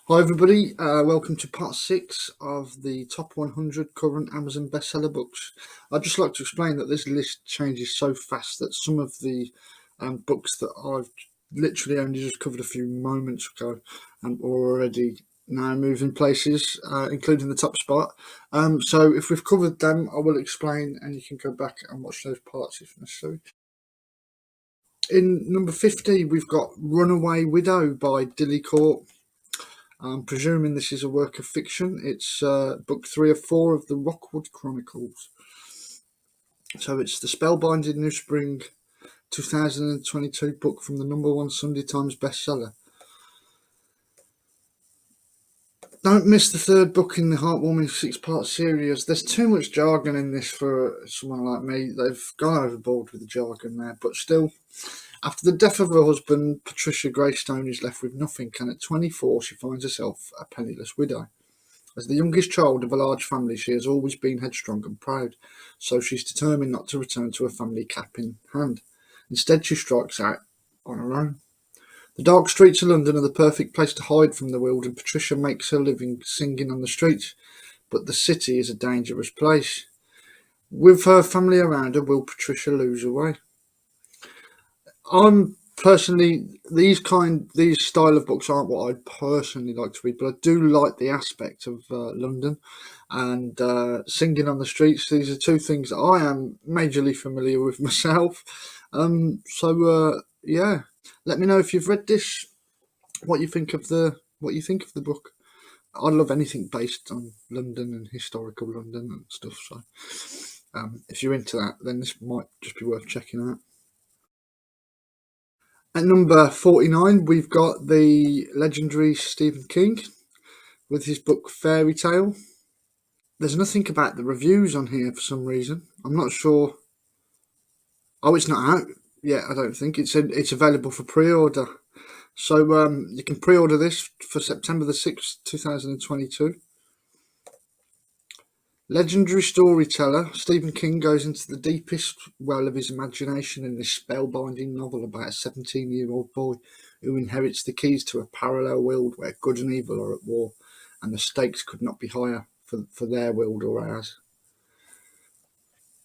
Hi everybody, welcome to part 6 of the top 100 current Amazon bestseller books. I'd just like to explain that this list changes so fast that some of the books that I've literally only just covered a few moments ago are already now moving places, including the top spot. So if we've covered them, I will explain and you can go back and watch those parts if necessary. In number 50, we've got Runaway Widow by Dilly Court. I'm presuming this is a work of fiction. It's book 3 of 4 of the Rockwood Chronicles. So it's the spellbinding New Spring 2022 book from the #1 Sunday Times bestseller. Don't miss the third book in the heartwarming 6-part series. There's too much jargon in this for someone like me. They've gone overboard with the jargon there, but still. After the death of her husband, Patricia Greystone is left with nothing, and at 24 she finds herself a penniless widow. As the youngest child of a large family, she has always been headstrong and proud, so she's determined not to return to her family cap in hand. Instead, she strikes out on her own. The dark streets of London are the perfect place to hide from the world, and Patricia makes her living singing on the streets, but the city is a dangerous place. With her family around her, will Patricia lose her way? I'm personally these style of books aren't what I'd personally like to read, but I do like the aspect of London and singing on the streets. These are two things that I am majorly familiar with myself. Yeah, let me know if you've read this. What you think of the book. I love anything based on London and historical London and stuff. So if you're into that, then this might just be worth checking out. At number 49, we've got the legendary Stephen King with his book Fairy Tale. There's nothing about the reviews on here for some reason. I'm not sure. Oh, it's not out yet. I don't think it's available for pre-order. So you can pre-order this for September the 6th, 2022. Legendary storyteller Stephen King goes into the deepest well of his imagination in this spellbinding novel about a 17-year-old boy who inherits the keys to a parallel world where good and evil are at war, and the stakes could not be higher for their world or ours.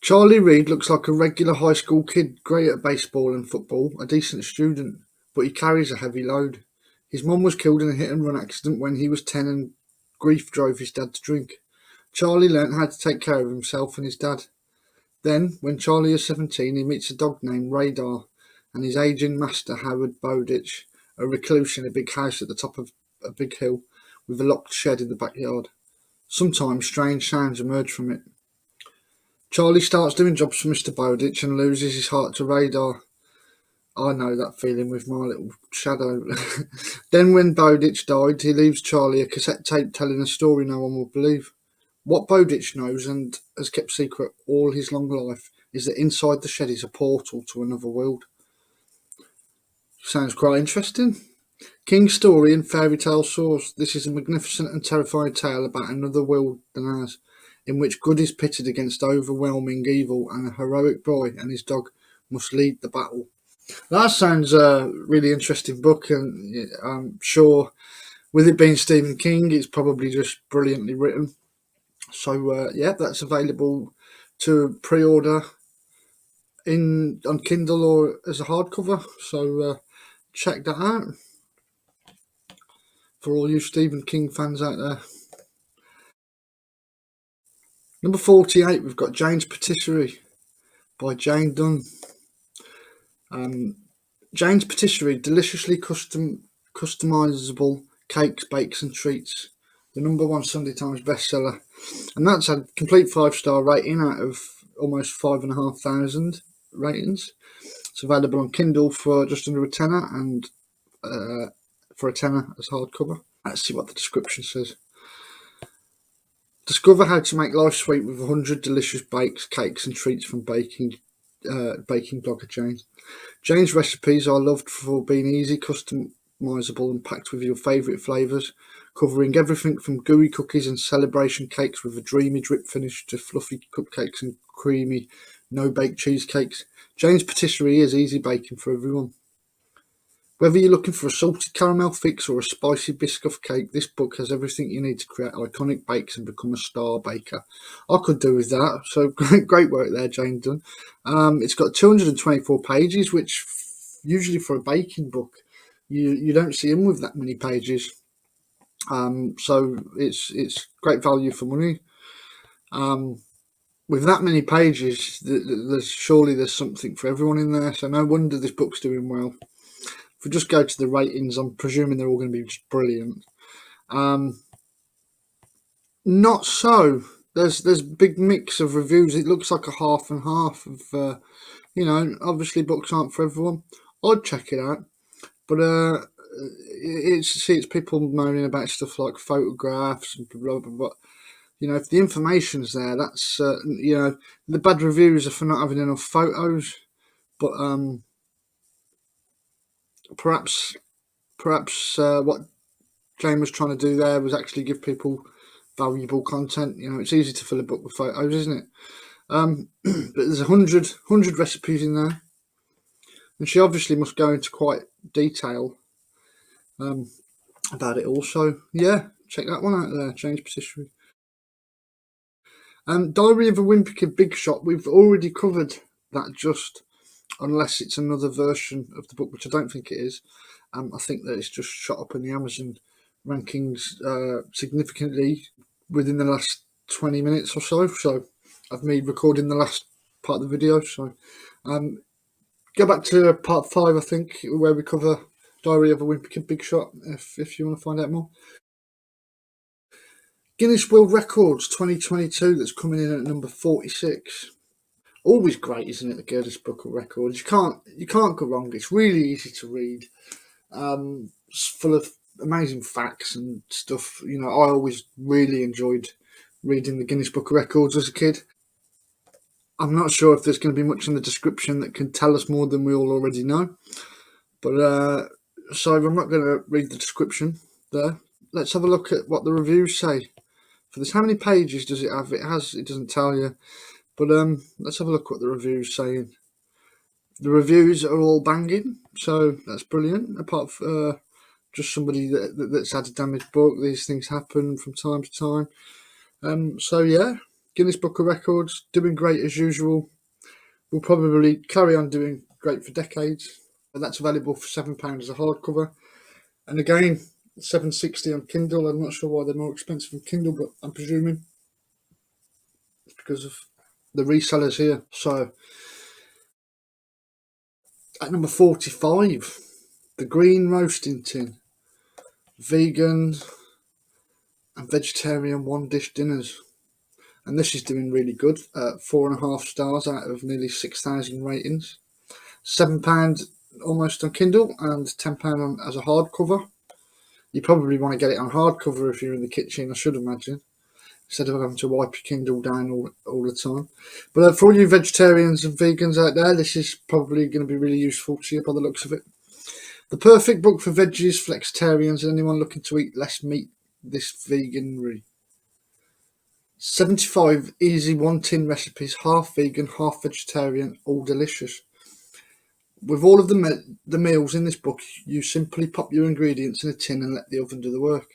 Charlie Reed looks like a regular high school kid, great at baseball and football, a decent student, but he carries a heavy load. His mum was killed in a hit-and-run accident when he was 10 and grief drove his dad to drink. Charlie learnt how to take care of himself and his dad. Then, when Charlie is 17, he meets a dog named Radar and his aging master, Howard Bowditch, a recluse in a big house at the top of a big hill with a locked shed in the backyard. Sometimes strange sounds emerge from it. Charlie starts doing jobs for Mr. Bowditch and loses his heart to Radar. I know that feeling with my little shadow. Then when Bowditch died, he leaves Charlie a cassette tape telling a story no one will believe. What Bowditch knows and has kept secret all his long life is that inside the shed is a portal to another world. Sounds quite interesting. King's story and fairy tale source. This is a magnificent and terrifying tale about another world than ours, in which good is pitted against overwhelming evil, and a heroic boy and his dog must lead the battle. That sounds a really interesting book, and I'm sure with it being Stephen King, it's probably just brilliantly written. So yeah, that's available to pre-order on Kindle or as a hardcover. So check that out for all you Stephen King fans out there. Number 48, we've got Jane's Patisserie by Jane Dunn. Jane's Patisserie, deliciously customizable cakes, bakes and treats. The #1 Sunday Times bestseller. And that's a complete 5-star rating out of almost 5,500 ratings. It's available on Kindle for just under a tenner and for a tenner as hardcover. Let's see what the description says. Discover how to make life sweet with 100 delicious bakes, cakes and treats from baking blogger Jane. Jane's recipes are loved for being easy, customizable and packed with your favourite flavours, covering everything from gooey cookies and celebration cakes with a dreamy drip finish to fluffy cupcakes and creamy no-bake cheesecakes. Jane's Patisserie is easy baking for everyone. Whether you're looking for a salted caramel fix or a spicy biscuit cake, this book has everything you need to create iconic bakes and become a star baker. I could do with that. So great work there, Jane Dunn. It's got 224 pages, which usually for a baking book, you don't see them with that many pages. So it's great value for money. With that many pages, there's something for everyone in there. So no wonder this book's doing well. If we just go to the ratings, I'm presuming they're all going to be just brilliant. Not so. There's a big mix of reviews. It looks like a half and half of, obviously books aren't for everyone. I'd check it out, but it's people moaning about stuff like photographs and blah blah blah. If the information's there, that's the bad reviews are for not having enough photos, but perhaps what Jane was trying to do there was actually give people valuable content. It's easy to fill a book with photos, isn't it? But there's 100 recipes in there, and she obviously must go into quite detail about it also. Yeah, check that one out there, Jane's Patisserie. Diary of a Wimpy Kid Big Shot, we've already covered that, just unless it's another version of the book, which I don't think it is. I think that it's just shot up in the Amazon rankings significantly within the last 20 minutes or so. So of me recording the last part of the video. So go back to part 5, I think, where we cover Diary of a Wimpy Kid Big Shot, if you want to find out more. Guinness World Records 2022, that's coming in at number 46. Always great, isn't it? The Guinness Book of Records. You can't go wrong. It's really easy to read. It's full of amazing facts and stuff. I always really enjoyed reading the Guinness Book of Records as a kid. I'm not sure if there's going to be much in the description that can tell us more than we all already know. But so I'm not going to read the description there. Let's have a look at what the reviews say for this. How many pages does it have? It doesn't tell you. But let's have a look what the reviews saying. The reviews are all banging, so that's brilliant. Apart from just somebody that's had a damaged book, these things happen from time to time. So yeah, Guinness Book of Records doing great as usual. Will probably carry on doing great for decades. And that's available for £7 as a hardcover, and again £7.60 on Kindle. I'm not sure why they're more expensive on Kindle, but I'm presuming it's because of the resellers here. So at number 45, the Green Roasting Tin, vegan and vegetarian one dish dinners, and this is doing really good. 4.5 stars out of nearly 6,000 ratings. £7 almost on Kindle and £10 as a hardcover. You probably want to get it on hardcover if you're in the kitchen, I should imagine, instead of having to wipe your Kindle down all the time. But for all you vegetarians and vegans out there, this is probably going to be really useful to you by the looks of it. The perfect book for veggies, flexitarians, and anyone looking to eat less meat. This veganry. 75 easy one-tin recipes, half vegan, half vegetarian, all delicious. With all of the meals in this book, you simply pop your ingredients in a tin and let the oven do the work.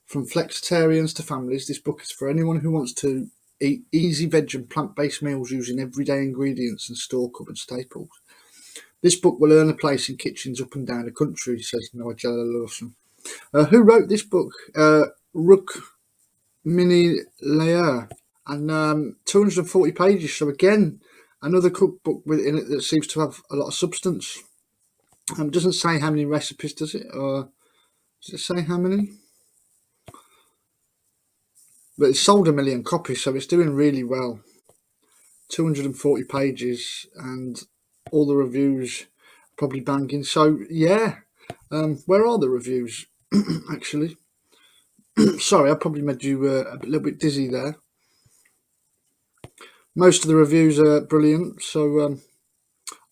From flexitarians to families, this book is for anyone who wants to eat easy veg and plant-based meals using everyday ingredients and store-cupboard staples. This book will earn a place in kitchens up and down the country, says Nigella Lawson. Who wrote this book? Rook Mini Layer, and 240 pages. So again, another cookbook within it that seems to have a lot of substance. It doesn't say how many recipes, does it? Or does it say how many? But it's sold 1 million copies, so it's doing really well. 240 pages, and all the reviews probably banging. So yeah, where are the reviews? Actually, sorry, I probably made you a little bit dizzy there. Most of the reviews are brilliant, so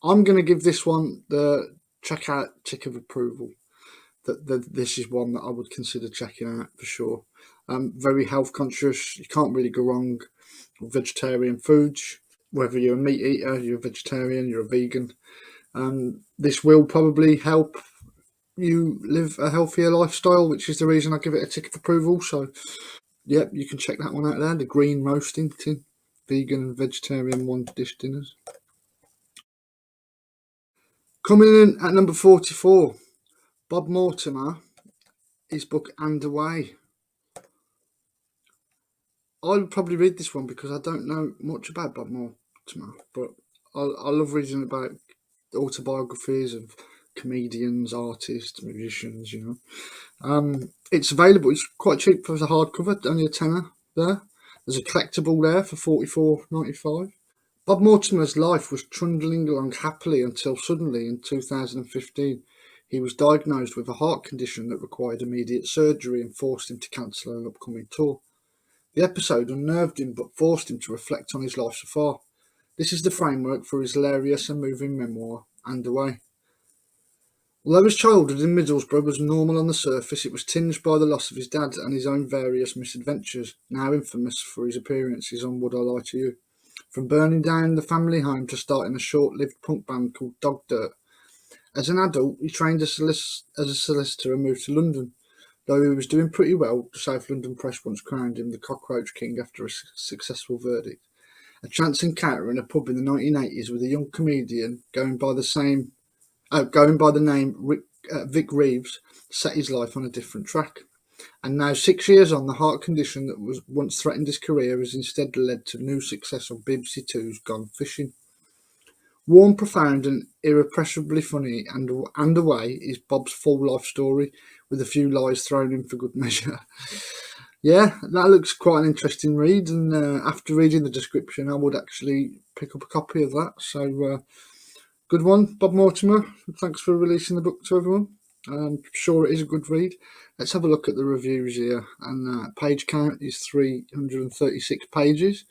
I'm going to give this one the check out tick of approval. That this is one that I would consider checking out for sure. Very health conscious. You can't really go wrong with vegetarian foods. Whether you're a meat eater, you're a vegetarian, you're a vegan. This will probably help you live a healthier lifestyle, which is the reason I give it a tick of approval. So, yep, you can check that one out there. The Green Roasting Tin, vegan and vegetarian one dish dinners. Coming in at number 44, Bob Mortimer, his book Underway. I would probably read this one because I don't know much about Bob Mortimer, but I love reading about autobiographies of comedians, artists, musicians, It's available. It's quite cheap for the hardcover, only a tenner there. There's a collectible there for $44.95. Bob Mortimer's life was trundling along happily until suddenly in 2015 he was diagnosed with a heart condition that required immediate surgery and forced him to cancel an upcoming tour. The episode unnerved him but forced him to reflect on his life so far. This is the framework for his hilarious and moving memoir, Underway. Although his childhood in Middlesbrough was normal on the surface, it was tinged by the loss of his dad and his own various misadventures, now infamous for his appearances on Would I Lie to You? From burning down the family home to starting a short-lived punk band called Dog Dirt. As an adult, he trained as a solicitor and moved to London. Though he was doing pretty well, the South London press once crowned him the Cockroach King after a successful verdict. A chance encounter in a pub in the 1980s with a young comedian going by the name Vic Reeves set his life on a different track. And now, 6 years on, the heart condition that was once threatened his career has instead led to new success on BBC Two's Gone Fishing. Warm, profound, and irrepressibly funny, and Underway is Bob's full life story, with a few lies thrown in for good measure. Yeah, that looks quite an interesting read, and after reading the description, I would actually pick up a copy of that. So, good one, Bob Mortimer. Thanks for releasing the book to everyone. I'm sure it is a good read. Let's have a look at the reviews here, and page count is 336 pages.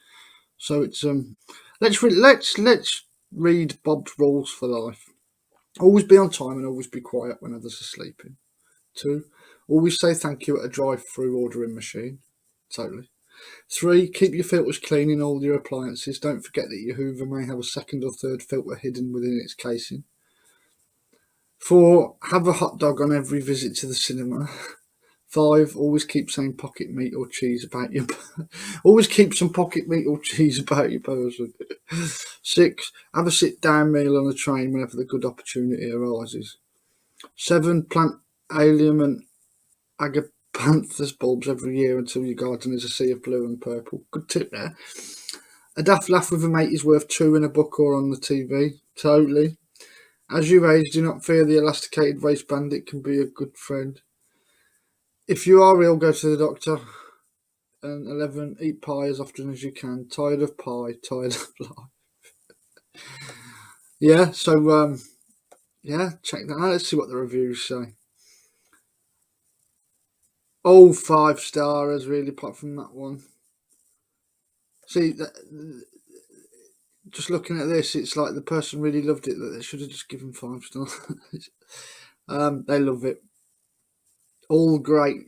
So it's let's read Bob's rules for life. Always be on time and always be quiet when others are sleeping. 2, always say thank you at a drive-through ordering machine. Totally. 3, keep your filters clean in all your appliances. Don't forget that your Hoover may have a second or third filter hidden within its casing. 4, have a hot dog on every visit to the cinema. 5, always keep saying pocket meat or cheese about your always keep some pocket meat or cheese about your person. 6, have a sit down meal on a train whenever the good opportunity arises. 7, plant allium and agapanthus bulbs every year until your garden is a sea of blue and purple. Good tip there. A daft laugh with a mate is worth 2 in a book or on the TV. Totally. As you age, do not fear the elasticated waistband. It can be a good friend. If you are ill, go to the doctor. And 11, eat pie as often as you can. Tired of pie, tired of life. Yeah, so yeah, check that out. Let's see what the reviews say. Oh, 5 stars, really, apart from that one. See, just looking at this, it's like the person really loved it that they should have just given 5 stars. They love it. All great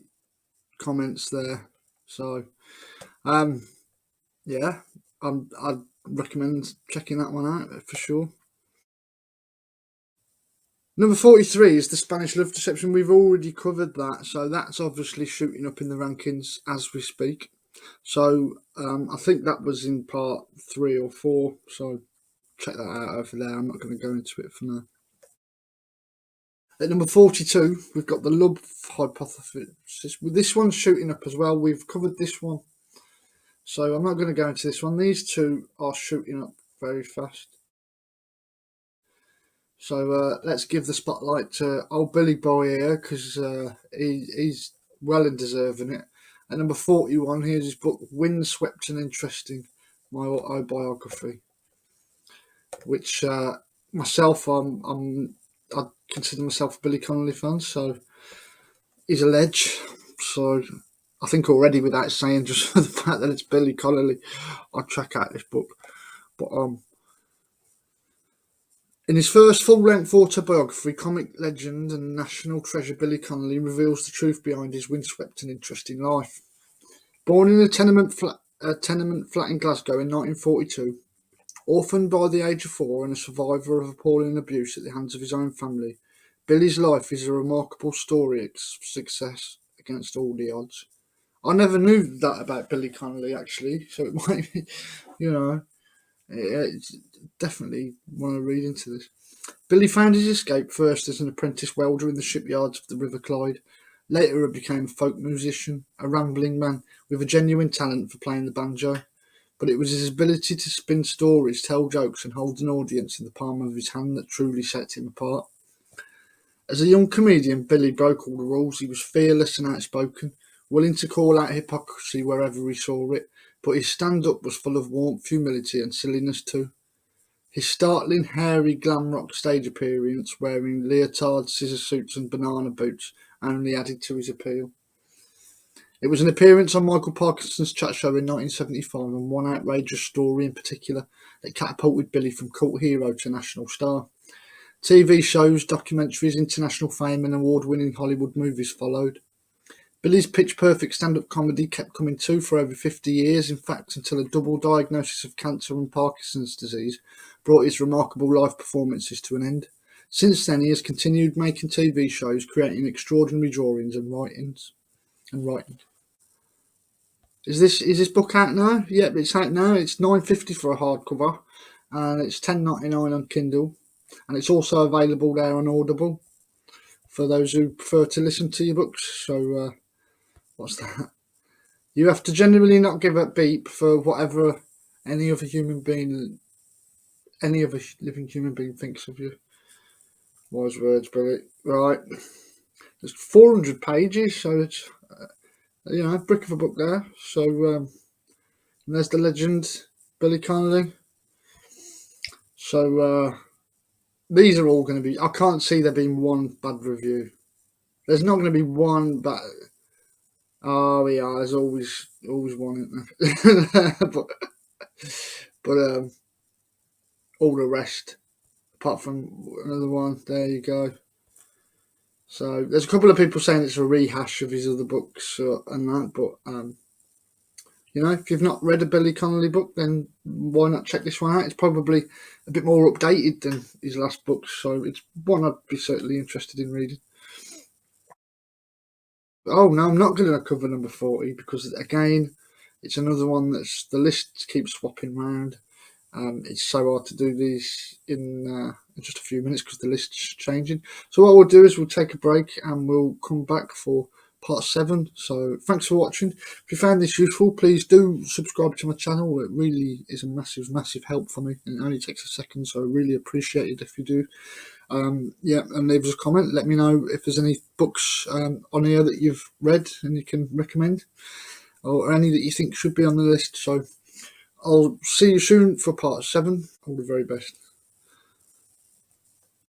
comments there. So, yeah, I'd recommend checking that one out for sure. Number 43 is the Spanish Love Deception. We've already covered that, so that's obviously shooting up in the rankings as we speak. So I think that was in part 3 or 4, so check that out over there. I'm not going to go into it for now. At number 42, we've got the Love Hypothesis. This one's shooting up as well. We've covered this one, so I'm not going to go into this one. These two are shooting up very fast. So let's give the spotlight to old Billy Boy here, because he's well and deserving it. At number 41, here's his book, Windswept and Interesting, my autobiography, which myself, I consider myself a Billy Connolly fan, so he's a ledge. So I think already, without saying, just for the fact that it's Billy Connolly, I'd check out this book. But in his first full-length autobiography, comic legend and national treasure Billy Connolly reveals the truth behind his windswept and interesting life. Born in a tenement flat in Glasgow in 1942, orphaned by the age of 4 and a survivor of appalling abuse at the hands of his own family, Billy's life is a remarkable story of success against all the odds. I never knew that about Billy Connolly, actually, so it might be, you know, it's definitely want to read into this. Billy found his escape first as an apprentice welder in the shipyards of the River Clyde. Later he became a folk musician, a rambling man with a genuine talent for playing the banjo. But it was his ability to spin stories, tell jokes and hold an audience in the palm of his hand that truly set him apart. As a young comedian, Billy broke all the rules. He was fearless and outspoken, willing to call out hypocrisy wherever he saw it, but his stand-up was full of warmth, humility and silliness too. His startling, hairy glam rock stage appearance, wearing leotards, scissor suits and banana boots, only added to his appeal. It was an appearance on Michael Parkinson's Chat Show in 1975 and one outrageous story in particular that catapulted Billy from cult hero to national star. TV shows, documentaries, international fame and award-winning Hollywood movies followed. Billy's pitch-perfect stand-up comedy kept coming too for over 50 years, in fact until a double diagnosis of cancer and Parkinson's disease brought his remarkable live performances to an end. Since then he has continued making TV shows, creating extraordinary drawings and writings. Is this book out now? Yep, it's out now. It's $9.50 for a hardcover and it's $10.99 on Kindle. And it's also available there on Audible for those who prefer to listen to your books. So, what's that? You have to genuinely not give a beep for whatever any other living human being thinks of you. Wise words, Billy. Right. There's 400 pages, so it's, a brick of a book there. So, and there's the legend, Billy Connolly. So, these are all going to be... I can't see there being one bad review. There's not going to be one bad... Oh, yeah, there's always one, isn't there? but all the rest, apart from another one, there you go. So, there's a couple of people saying it's a rehash of his other books and that, but... if you've not read a Billy Connolly book, then why not check this one out? It's probably a bit more updated than his last books, so it's one I'd be certainly interested in reading. Oh, no, I'm not going to cover number 40 because, again, it's another one that's the list keeps swapping round. It's so hard to do these in just a few minutes because the list's changing. So what we'll do is we'll take a break and we'll come back for part 7. So thanks for watching. If you found this useful, please do subscribe to my channel. It really is a massive help for me, and it only takes a second, so I really appreciate it if you do. And leave us a comment. Let me know if there's any books on here that you've read and you can recommend, or any that you think should be on the list. So I'll see you soon for part 7. All the very best.